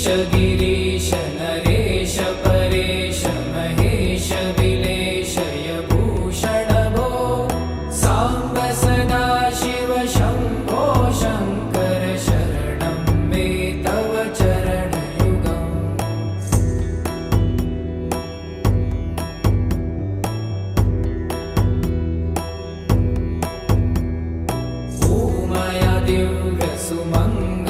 गिरीश नरेश परेश महेश विलेशय भूषण भो साम्ब सदा शिव शम्भो शङ्कर शरणं मे तव चरणयुगम् ॐ मया दिव्यसुमङ्गल